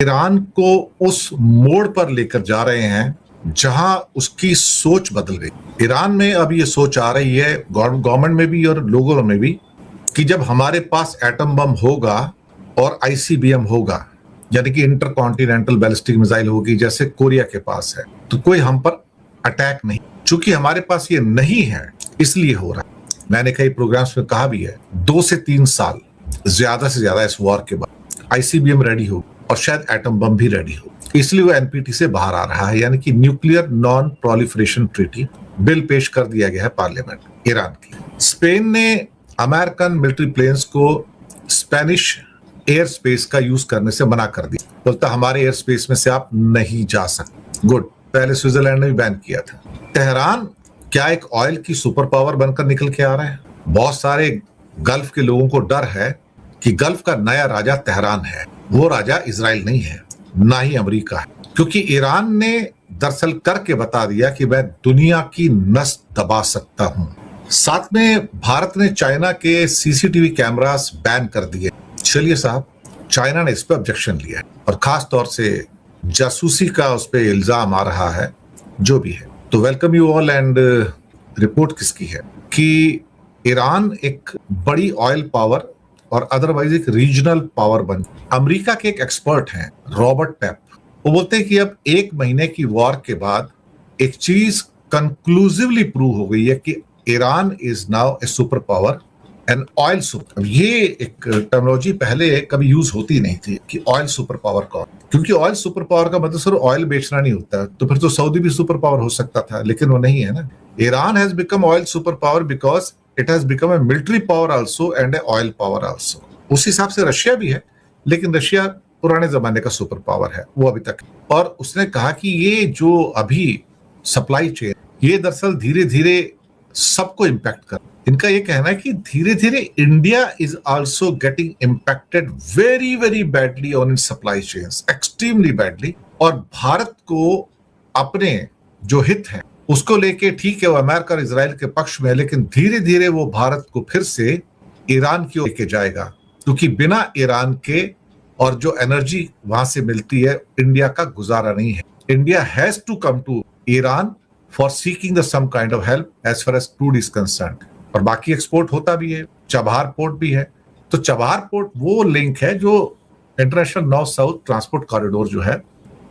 Iran को उस मोड़ पर लेकर जा रहे हैं जहां उसकी सोच बदल गई। ईरान में अब ये सोच आ रही है, गवर्नमेंट में भी और लोगों में भी, कि जब हमारे पास एटम बम होगा और आईसीबीएम होगा, यानी कि इंटरकॉन्टिनेंटल बैलिस्टिक मिसाइल होगी जैसे कोरिया के पास है, तो कोई हम पर अटैक नहीं। चूंकि हमारे पास ये नहीं है इसलिए हो रहा है। मैंने कई प्रोग्राम्स में कहा भी है, 2 से 3 साल ज्यादा से ज्यादा इस वॉर के बाद आईसीबीएम रेडी हो और शायद एटम बम भी रेडी हो, इसलिए वो एनपीटी से बाहर आ रहा है, यानी कि nuclear non proliferation treaty bill पेश कर दिया गया है पार्लियामेंट ईरान की। स्पेन ने अमेरिकन मिलिट्री प्लेन्स को स्पेनिश एयर स्पेस का यूज करने से मना कर दिया, बोलता हमारे एयर स्पेस में से आप नहीं जा सकते। गुड, पहले स्विट्जरलैंड ने भी बैन किया था। तेहरान क्या एक ऑयल की सुपर पावर बनकर निकल के आ रहा है? बहुत सारे गल्फ के लोगों को डर है कि गल्फ का नया राजा तेहरान है, वो राजा इजराइल नहीं है, ना ही अमेरिका है, क्योंकि ईरान ने दरअसल करके बता दिया कि मैं दुनिया की नस दबा सकता हूं। साथ में भारत ने चाइना के सीसीटीवी कैमरास बैन कर दिए। चलिए साहब, चाइना ने इस पर ऑब्जेक्शन लिया है और खास तौर से जासूसी का उस पर इल्जाम आ रहा है, जो भी है। तो welcome you all. And report किसकी है कि ईरान एक बड़ी ऑयल पावर और अदरवाइज एक रीजनल पावर बन। अमेरिका के एक एक्सपर्ट हैं रॉबर्ट पेप, वो बोलते हैं कि अब 1 महीने की वॉर के बाद एक चीज कंक्लूसिवली प्रूव हो गई है कि Iran is now A super power and oil super. ये एक टर्मिनोलॉजी पहले कभी यूज होती नहीं थी कि ऑयल सुपर पावर कौन, क्योंकि ऑयल सुपर पावर का मतलब सिर्फ ऑयल बेचना नहीं होता, तो फिर तो सऊदी भी सुपर पावर हो सकता था, लेकिन वो नहीं है ना। Iran has become oil super power because it has become a military power also and A oil power also. उस हिसाब से रशिया भी है, लेकिन रशिया पुराने जमाने का सुपर पावर है, वो अभी तक। और उसने कहा कि ये जो अभी सप्लाई चेन, ये दरअसल धीरे धीरे सबको इम्पैक्ट कर। इनका ये कहना है कि धीरे धीरे India is also getting impacted very very badly on it's supply chains, extremely badly. और भारत को अपने जो हित है उसको लेके, ठीक है वो अमेरिका और इजराइल के पक्ष में है, लेकिन धीरे धीरे वो भारत को फिर से ईरान की ओर लेके जाएगा, क्योंकि बिना ईरान के और जो एनर्जी वहां से मिलती है, इंडिया का गुजारा नहीं है। India has to come to Iran for seeking the some kind of help as far as crude is concerned. और बाकी एक्सपोर्ट होता भी है, चबहार पोर्ट भी है। तो चबहार पोर्ट वो लिंक है जो international north south transport corridor जो है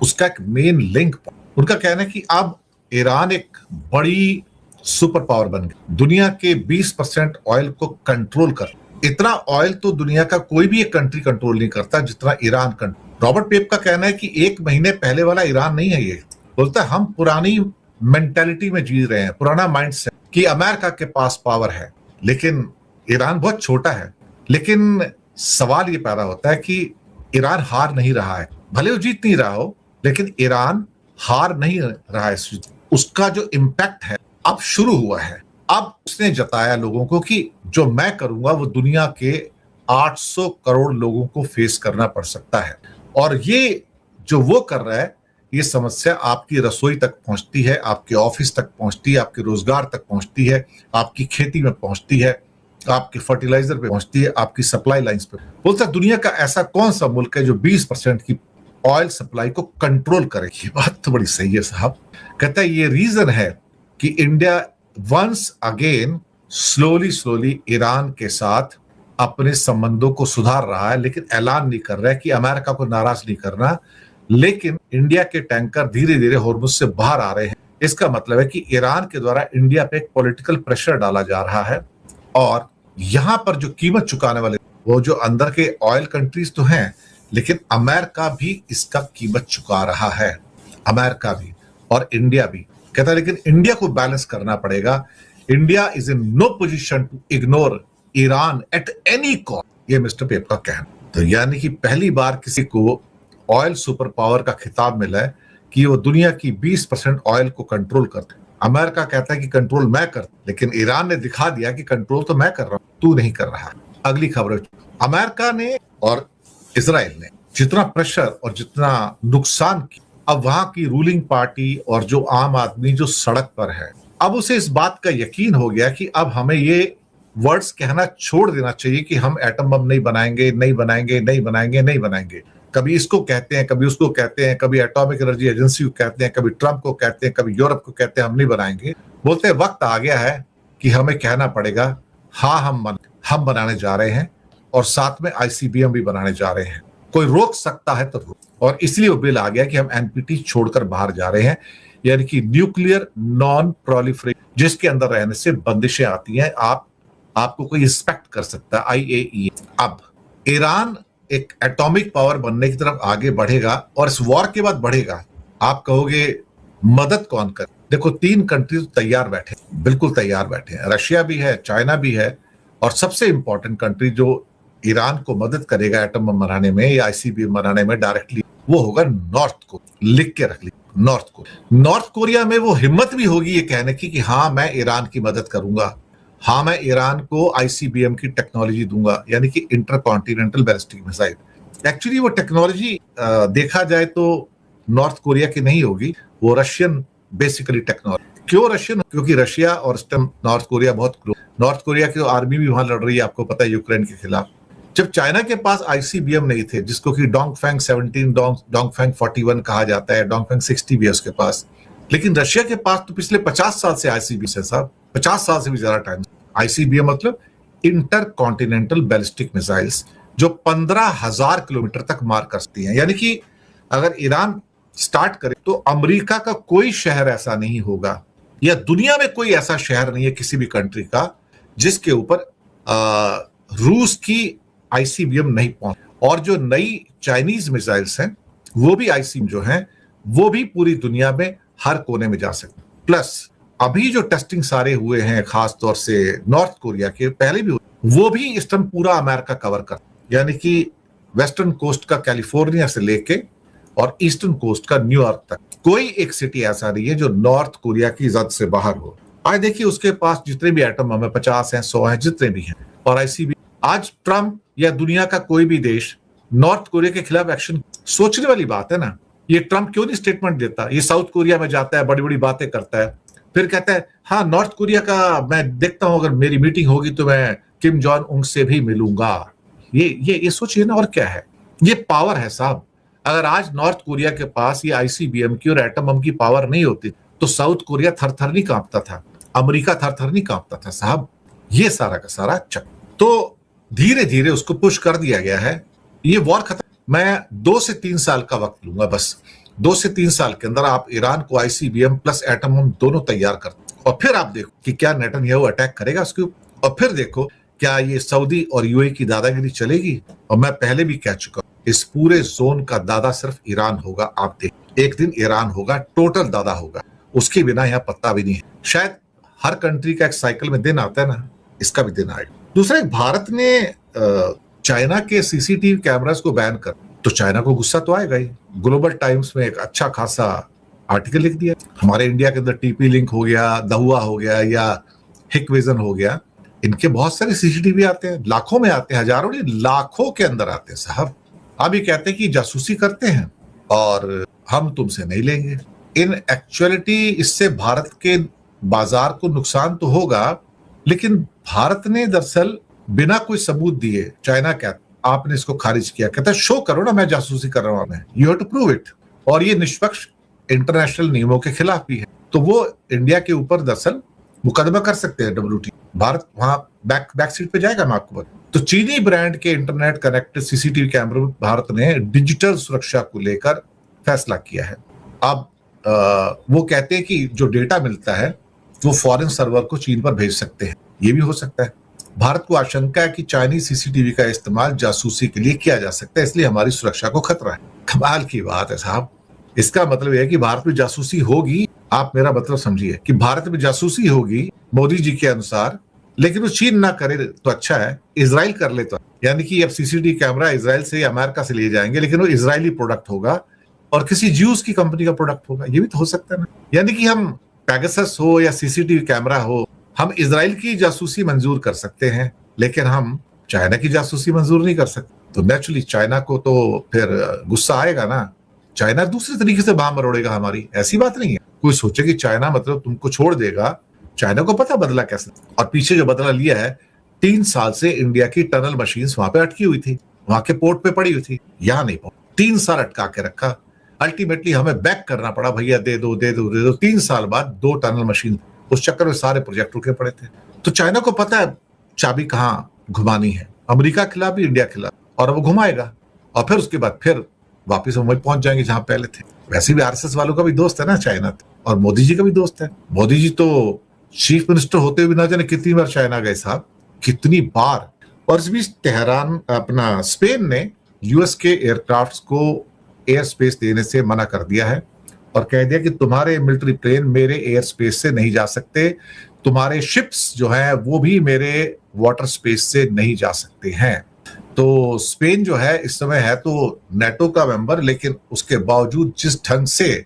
उसका एक मेन लिंक। उनका कहना है कि अब ईरान एक बड़ी सुपर पावर बन गई, दुनिया के 20% ऑयल को कंट्रोल कर। इतना ऑयल तो दुनिया का कोई भी एक कंट्री कंट्रोल नहीं करता जितना ईरान कंट्रोल। रॉबर्ट पेप का कहना है कि 1 महीने पहले वाला ईरान नहीं है ये। बोलता है हम पुरानी मेंटालिटी में जी रहे हैं, पुराना माइंडसेट कि अमेरिका के पास पावर है, लेकिन ईरान बहुत छोटा है। लेकिन सवाल ये पैदा होता है कि ईरान हार नहीं रहा है, भले वो जीत नहीं रहा हो, लेकिन ईरान हार नहीं रहा है। उसका जो इम्पैक्ट है अब शुरू हुआ है। अब उसने जताया लोगों को कि जो मैं करूंगा वो दुनिया के 800 करोड़ लोगों को फेस करना पड़ सकता है। और ये जो वो कर रहा है, ये समस्या आपकी रसोई तक पहुंचती है, आपके ऑफिस तक पहुंचती है, आपके रोजगार तक पहुंचती है, आपकी खेती में पहुंचती है, आपके फर्टिलाइजर पे पहुंचती है, आपकी सप्लाई लाइंस पे। बोलता दुनिया का ऐसा कौन सा मुल्क है जो 20% की ऑयल सप्लाई को कंट्रोल करे। ये बात तो बड़ी सही है साहब। कहता है ये रीजन है कि India once again slowly Iran के साथ अपने संबंधों को सुधार रहा है, लेकिन ऐलान नहीं कर रहा है कि अमेरिका को नाराज नहीं करना। लेकिन इंडिया के टैंकर धीरे धीरे हॉर्मुज से बाहर आ रहे हैं। इसका मतलब है कि ईरान के द्वारा इंडिया पे एक पॉलिटिकल प्रेशर डाला जा रहा है, और यहां पर जो कीमत चुकाने वाले वो जो अंदर के ऑयल कंट्रीज तो हैं, लेकिन अमेरिका भी इसका कीमत चुका रहा है, अमेरिका भी और इंडिया भी। कहता है लेकिन इंडिया को बैलेंस करना पड़ेगा। India is in no position to ignore Iran at any cost, ये मिस्टर पेप का कहना। तो यानी कि पहली बार किसी को ऑयल सुपर पावर का खिताब मिला है कि वो दुनिया की 20% ऑयल को कंट्रोल करते। अमेरिका कहता है कि कंट्रोल मैं करता, लेकिन ईरान ने दिखा दिया कि कंट्रोल तो मैं कर रहा हूं, तू नहीं कर रहा। अगली खबर, अमेरिका ने और इजराइल ने जितना प्रेशर और जितना नुकसान किया, अब वहां की रूलिंग पार्टी और जो आम आदमी जो सड़क पर है, अब उसे इस बात का यकीन हो गया कि अब हमें ये वर्ड्स कहना छोड़ देना चाहिए कि हम एटम बम नहीं बनाएंगे, नहीं बनाएंगे, नहीं बनाएंगे, नहीं बनाएंगे। कभी इसको कहते हैं, कभी उसको कहते हैं, कभी एटॉमिक एनर्जी एजेंसी को कहते हैं, कभी ट्रंप को कहते हैं, कभी यूरोप को कहते हैं हम नहीं बनाएंगे। बोलते हैं वक्त आ गया है कि हमें कहना पड़ेगा हाँ हम बनाने जा रहे हैं और साथ में आईसीबीएम भी बनाने जा रहे हैं। कोई रोक सकता है तो रोक। और इसलिए वो बिल आ गया कि हम एनपीटी छोड़कर बाहर जा रहे हैं, यानी कि न्यूक्लियर नॉन प्रोलिफरेशन, जिसके अंदर रहने से बंदिशें आती हैं, आपको कोई इंस्पेक्ट कर सकता है, IAEA। अब ईरान एक एटॉमिक पावर बनने की तरफ आगे बढ़ेगा और इस वॉर के बाद बढ़ेगा। आप कहोगे मदद कौन करे? देखो 3 कंट्री तैयार बैठे, बिल्कुल तैयार बैठे हैं। रशिया भी है, चाइना भी है, और सबसे इंपॉर्टेंट कंट्री जो ईरान को मदद करेगा एटम बम बनाने में या आईसीबीएम बनाने में डायरेक्टली, वो होगा नॉर्थ कोरिया। लिख के रख ली, नॉर्थ कोरिया में वो हिम्मत भी होगी ये कहने की कि हाँ मैं ईरान की मदद करूंगा, हाँ मैं ईरान को आईसीबीएम की टेक्नोलॉजी दूंगा, यानी कि इंटरकॉन्टिनेंटल बैलिस्टिक मिसाइल। एक्चुअली वो टेक्नोलॉजी देखा जाए तो नॉर्थ कोरिया की नहीं होगी, वो रशियन बेसिकली टेक्नोलॉजी। क्यों रशियन? क्योंकि रशिया और नॉर्थ कोरिया बहुत क्लोज। नॉर्थ कोरिया की आर्मी भी वहां लड़ रही है, आपको पता है, यूक्रेन के खिलाफ। जब चाइना के पास आईसीबीएम नहीं थे, जिसको कि डोंगफेंग 17, डोंगफेंग 41 कहा जाता है, डोंगफेंग 60 भी है उसके पास, लेकिन रशिया के पास तो पिछले 50 साल से आईसीबीएम है साहब, 50 साल से भी ज्यादा टाइम। आईसीबीएम मतलब इंटरकॉन्टिनेंटल बैलिस्टिक मिसाइल्स, जो 15,000 किलोमीटर तक मार कर सकती हैं। यानी कि अगर ईरान स्टार्ट करे तो अमेरिका का कोई शहर ऐसा नहीं होगा, या दुनिया में कोई ऐसा शहर नहीं है किसी भी कंट्री का जिसके ऊपर रूस की आईसीबीएम नहीं पहुंच। और जो नई चाइनीज मिसाइल्स हैं वो भी आईसीबीएम जो हैं वो भी पूरी दुनिया में हर कोने में जा सकते। प्लस अभी जो टेस्टिंग सारे हुए हैं खास तौर से नॉर्थ कोरिया के, पहले भी वो भी इस टाइम पूरा अमेरिका कवर कर, यानी कि वेस्टर्न कोस्ट का कैलिफोर्निया से लेके और ईस्टर्न कोस्ट का न्यूयॉर्क तक कोई एक सिटी ऐसा नहीं है जो नॉर्थ कोरिया की जद से बाहर हो। आज देखिए उसके पास जितने भी एटम बम है, 50 हैं, 100 हैं, जितने भी हैं, और आईसीबी। आज ट्रंप या दुनिया का कोई भी देश नॉर्थ कोरिया के खिलाफ एक्शन, सोचने वाली बात है ना। ये ट्रंप क्यों नहीं स्टेटमेंट देता? ये साउथ कोरिया में जाता है, बड़ी बड़ी बातें करता है, फिर कहता है हाँ नॉर्थ कोरिया का मैं देखता हूं, अगर मेरी मीटिंग होगी तो मैं किम जॉन उंग से भी मिलूंगा। ये सोचिए ना, और क्या है, ये पावर है साहब। अगर आज नॉर्थ कोरिया के पास ये आईसीबीएम की और एटम बम की पावर नहीं होती तो साउथ कोरिया थर-थर नहीं कांपता था, अमेरिका थर-थर नहीं कांपता था साहब। ये सारा का सारा चक, तो धीरे धीरे उसको पुश कर दिया गया है। ये वॉर खत्म, मैं 2 से 3 साल का वक्त लूंगा, बस 2 से 3 साल के अंदर आप ईरान को आईसीबीएम प्लस एटम बम दोनों तैयार कर, और फिर आप देखो कि क्या नेतन्याहू अटैक करेगा उसके ऊपर, और फिर देखो क्या ये सऊदी और यूएई की दादागिरी चलेगी। और मैं पहले भी कह चुका हूं, इस पूरे जोन का दादा सिर्फ ईरान होगा। आप देख, एक दिन ईरान होगा, टोटल दादा होगा, उसके बिना यहाँ पत्ता भी नहीं है। शायद हर कंट्री का एक साइकिल में दिन आता है ना, इसका भी दिन आएगा। दूसरा, भारत ने चाइना के सीसीटीवी कैमरास को बैन कर, तो चाइना को गुस्सा तो आएगा ही। ग्लोबल टाइम्स में एक अच्छा खासा आर्टिकल लिख दिया। हमारे इंडिया के अंदर टीपी लिंक हो गया, दहुआ हो गया, या हिकविजन हो गया, इनके बहुत सारे सीसीटीवी आते हैं, लाखों में आते हैं, हजारों नहीं लाखों के अंदर आते हैं साहब। अब ये कहते हैं कि जासूसी करते हैं और हम तुमसे नहीं लेंगे। इन एक्चुअलिटी इससे भारत के बाजार को नुकसान तो होगा, लेकिन भारत ने दरअसल बिना कोई सबूत दिए, चाइना कहता, आपने इसको खारिज किया, कहता है शो करो ना मैं जासूसी कर रहा हूं, मैं, you have to prove it. और ये निष्पक्ष इंटरनेशनल नियमों के खिलाफ भी है, तो वो इंडिया के ऊपर दरअसल मुकदमा कर सकते हैं WTO। भारत वहां बैक सीट पे जाएगा, मैं आपको बता। तो चीनी ब्रांड के इंटरनेट कनेक्टेड सीसीटीवी कैमरे में भारत ने डिजिटल सुरक्षा को लेकर फैसला किया है। अब वो कहते हैं कि जो डेटा मिलता है वो फॉरेन सर्वर को चीन पर भेज सकते हैं, ये भी हो सकता है। भारत को आशंका है कि चाइनीज सीसीटीवी का इस्तेमाल जासूसी के लिए किया जा सकता है, इसलिए हमारी सुरक्षा को खतरा है। कमाल की बात है साहब। इसका मतलब यह है कि भारत में जासूसी होगी, आप मेरा मतलब समझिए, कि भारत में जासूसी होगी मोदी जी के अनुसार, लेकिन वो चीन ना करे तो अच्छा है, इजराइल कर ले तो, यानी कि अब सीसीटीवी कैमरा इजराइल से या अमेरिका से लिए जाएंगे, लेकिन वो इजरायली प्रोडक्ट होगा और किसी ज्यूस की कंपनी का प्रोडक्ट होगा, ये भी तो हो सकता है ना। यानी कि हम पेगासस हो या सीसीटीवी कैमरा हो, हम इजराइल की जासूसी मंजूर कर सकते हैं, लेकिन हम चाइना की जासूसी मंजूर नहीं कर सकते। तो नेचुरली चाइना को तो फिर गुस्सा आएगा ना, चाइना दूसरे तरीके से बाह मरोड़ेगा हमारी, ऐसी बात नहीं है। कोई सोचे कि चाइना मतलब तुमको छोड़ देगा, चाइना को पता बदला कैसे, और पीछे जो बदला लिया है, 3 साल से इंडिया की टनल मशीन्स वहां पे अटकी हुई थी, वहां के पोर्ट पे पड़ी हुई थी, यहाँ नहीं पहुंची। 3 साल अटका के रखा। अल्टीमेटली हमें बैक करना पड़ा, भैया दे दो दे दो दे दो। 3 साल बाद 2 टनल मशीन, उस चक्कर में सारे प्रोजेक्ट रुके पड़े थे। तो चाइना को पता है चाबी कहाँ घुमानी है, अमेरिका के खिलाफ भी, इंडिया के खिलाफ, और वो घुमाएगा और फिर उसके बाद फिर वापिस हम वही पहुंच जाएंगे जहां पहले थे। वैसे भी आरएसएस वालों का भी दोस्त है ना चाइना, और मोदी जी का भी दोस्त है। मोदी जी तो चीफ मिनिस्टर होते हुए ना जाने कितनी बार चाइना गए साहब, कितनी बार। और इस बीच तेहरान, अपना स्पेन ने यूएस के एयरक्राफ्ट को एयर स्पेस देने से मना कर दिया है और कह दिया कि तुम्हारे मिलिट्री प्लेन मेरे एयर स्पेस से नहीं जा सकते, तुम्हारे शिप्स जो है वो भी मेरे वाटर स्पेस से नहीं जा सकते हैं। तो स्पेन जो है इस समय है तो नेटो का मेंबर, लेकिन उसके बावजूद जिस ढंग से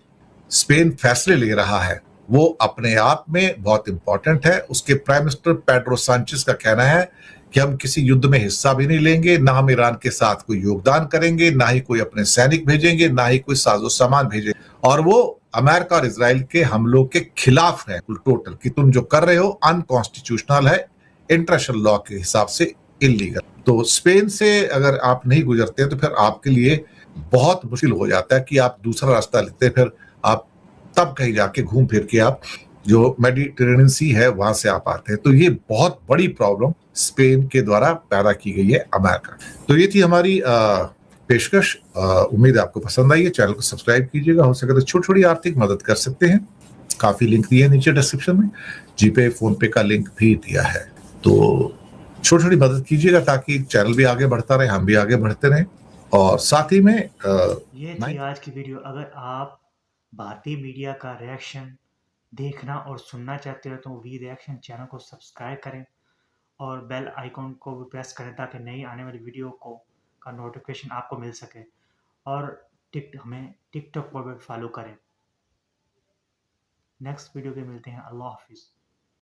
स्पेन फैसले ले रहा है वो अपने आप में बहुत इंपॉर्टेंट है। उसके प्राइम मिनिस्टर पेड्रो सांचेस का कहना है कि हम किसी युद्ध में हिस्सा भी नहीं लेंगे, ना हम ईरान के साथ कोई योगदान करेंगे, ना ही कोई अपने सैनिक भेजेंगे, ना ही कोई साजो सामान भेजेंगे। और वो अमेरिका और इजराइल के हमलों के खिलाफ है टोटल, कि तुम जो कर रहे हो अनकॉन्स्टिट्यूशनल है, इंटरनेशनल लॉ के हिसाब से इलीगल। तो स्पेन से अगर आप नहीं गुजरते तो फिर आपके लिए बहुत मुश्किल हो जाता है कि आप दूसरा रास्ता लेते, फिर आप तब कहीं जाके घूम फिर के आप जो मेडिटेरेनियन सी है वहां से आप आते हैं। तो ये बहुत बड़ी प्रॉब्लम स्पेन के द्वारा पैदा की गई है अमेरिका। तो ये थी हमारी पेशकश। उम्मीद है आपको पसंद आई है। चैनल को सब्सक्राइब कीजिएगा, हो सके तो छोटी छोटी आर्थिक मदद कर सकते हैं, काफी लिंक दिए नीचे डिस्क्रिप्शन में, जीपे फोन पे का लिंक भी दिया है। तो छोटी छोटी मदद कीजिएगा ताकि चैनल भी आगे बढ़ता रहे, हम भी आगे बढ़ते रहें। और साथ ही में ये थी आज की वीडियो। अगर आप भारतीय मीडिया का रिएक्शन देखना और सुनना चाहते हो तो वी रिएक्शन चैनल को सब्सक्राइब करें और बेल आइकॉन को भी प्रेस करें ताकि नई आने वाली वीडियो का नोटिफिकेशन आपको मिल सके। और हमें टिकटॉक पर भी फॉलो करें। नेक्स्ट वीडियो के मिलते हैं। अल्लाह हाफिज़।